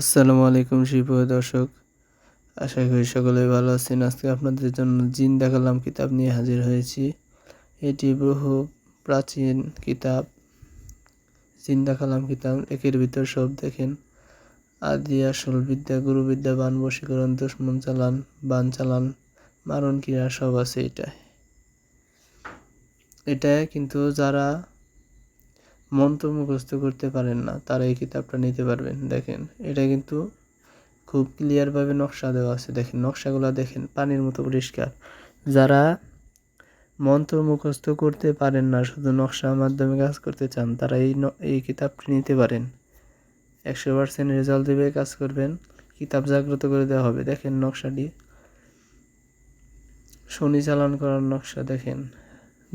আসসালামু আলাইকুম সুপ্রিয় দর্শক, আশা করি সকলেই ভালো আছেন। আজকে আপনাদের জন্য জিন দেখালাম কিতাব নিয়ে হাজির হয়েছি। এটি বহু প্রাচীন কিতাব। জিন দেখালাম কিতাব একের ভিতর সব দেখেন। আদি আসল বিদ্যা, গুরুবিদ্যা, বান বশীকরণ, দুশ্মন চালান, বান চালান, মারণ ক্রিয়া সব আছে এটা কিন্তু যারা মন্ত্র মুখস্থ করতে পারেন না তারা এই কিতাবটা নিতে পারবেন। দেখেন এটা কিন্তু খুব ক্লিয়ারভাবে নকশা দেওয়া আছে। দেখেন নকশাগুলো দেখেন, পানির মতো পরিষ্কার। যারা মন্ত্র মুখস্থ করতে পারেন না, শুধু নকশার মাধ্যমে কাজ করতে চান, তারা এই কিতাবটি নিতে পারেন। 100% রেজাল্ট দেবে, কাজ করবেন, কিতাব জাগ্রত করে দেওয়া হবে। দেখেন নকশাটি, শনি চালান করার নকশা, দেখেন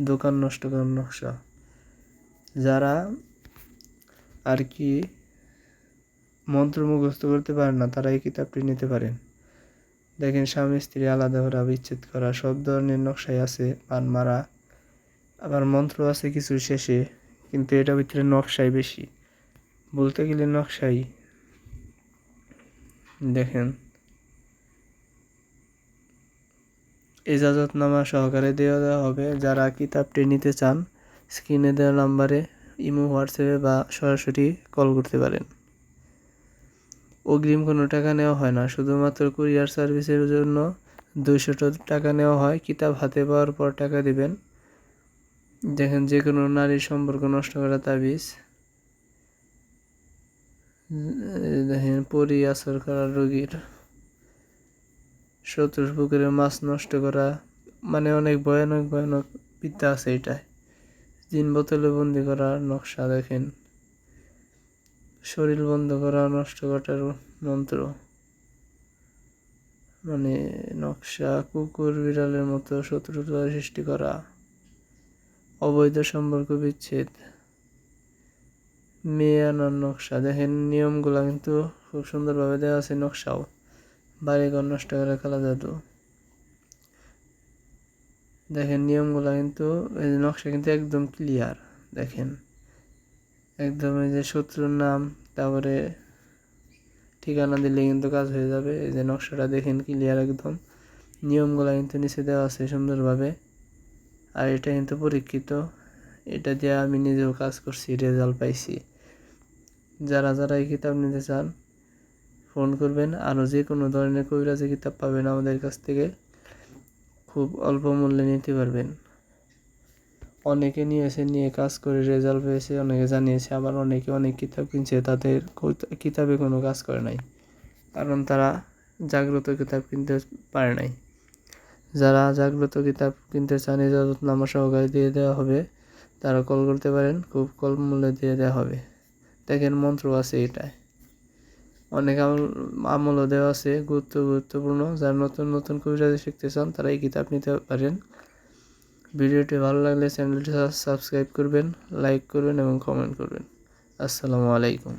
দোকান নষ্ট করার নকশা। যারা আর কি মন্ত্র মুখস্থ করতে পারেন না তারা এই কিতাবটি নিতে পারেন। দেখেন স্বামী স্ত্রী আলাদা করা, বিচ্ছেদ করা, সব ধরনের নকশাই আছে। পান মারা, আবার মন্ত্র আছে কিছু শেষে, কিন্তু এটার ভিতরে নকশাই বেশি, বলতে গেলে নকশাই। দেখেন ইজাজতনামা সহকারে দেওয়া হবে। যারা কিতাবটি নিতে চান স্ক্রিনে দেওয়া নাম্বারে ইমো, হোয়াটসঅ্যাপে বা সরাসরি কল করতে পারেন। অগ্রিম কোনো টাকা নেওয়া হয় না, শুধুমাত্র কুরিয়ার সার্ভিসের জন্য 200 টাকা নেওয়া হয়। কিতাব হাতে পাওয়ার পর টাকা দিবেন। দেখেন যে কোনো নারীর সম্পর্ক নষ্ট করা তাবিজ, দেখেন পরি আসর করা রোগীর, শত্রুর পুকুরে মাছ নষ্ট করা, মানে অনেক ভয়ানক ভয়ানক বিদ্যা আছে এটায়। জিন বোতলে বন্দি করার নকশা, দেখেন শরীর বন্ধ করা, নষ্ট করার মন্ত্র, মানে নকশা কুকুর বিড়ালের মতো শত্রুতা সৃষ্টি করা, অবৈধ সম্পর্ক বিচ্ছেদ, মেয়ে আনার নকশা। দেখেন নিয়মগুলো কিন্তু খুব সুন্দরভাবে দেওয়া আছে। নকশাও বাড়িঘর নষ্ট করে খেলা জাদু, দেখেন নিয়মগুলো কিন্তু, এই যে নকশা কিন্তু একদম ক্লিয়ার। দেখেন একদম এই যে শত্রুর নাম, তারপরে ঠিকানা দিলে কিন্তু কাজ হয়ে যাবে। এই যে নকশাটা দেখেন ক্লিয়ার একদম, নিয়মগুলো কিন্তু নিচে দেওয়া আছে সুন্দরভাবে। আর এটা কিন্তু পরীক্ষিত, এটা দিয়ে আমি নিজেও কাজ করছি, রেজাল্ট পাইছি। যারা যারা এই কিতাব নিতে চান ফোন করবেন। আরও যে কোনো ধরনের কবিরাজি কিতাব পাবেন আমাদের কাছ থেকে, খুব অল্প মূল্যে নিতে পারবেন। অনেকে নিয়েছে, নিয়ে কাজ করে রেজাল্ট পেয়েছে, অনেকে জানিয়েছে। আবার অনেকে অনেক কিতাব কিনছে, তাদের কিতাবে কোনো কাজ করে নাই, কারণ তারা জাগ্রত কিতাব কিনতে পারে নাই। যারা জাগ্রত কিতাব কিনতে চান ইজাজতনামা সহকারে দিয়ে দেওয়া হবে, তারা কল করতে পারেন, খুব কম মূল্যে দিয়ে দেওয়া হবে। দেখেন মন্ত্র আছে এটায়, অনেক আমলও দেওয়া আছে গুরুত্বপূর্ণ। যারা নতুন নতুন কবিরাজি শিখতে চান তারা এই কিতাব নিতে পারেন। ভিডিওটি ভালো লাগলে চ্যানেলটি সাবস্ক্রাইব করবেন, লাইক করবেন এবং কমেন্ট করবেন। আসসালামু আলাইকুম।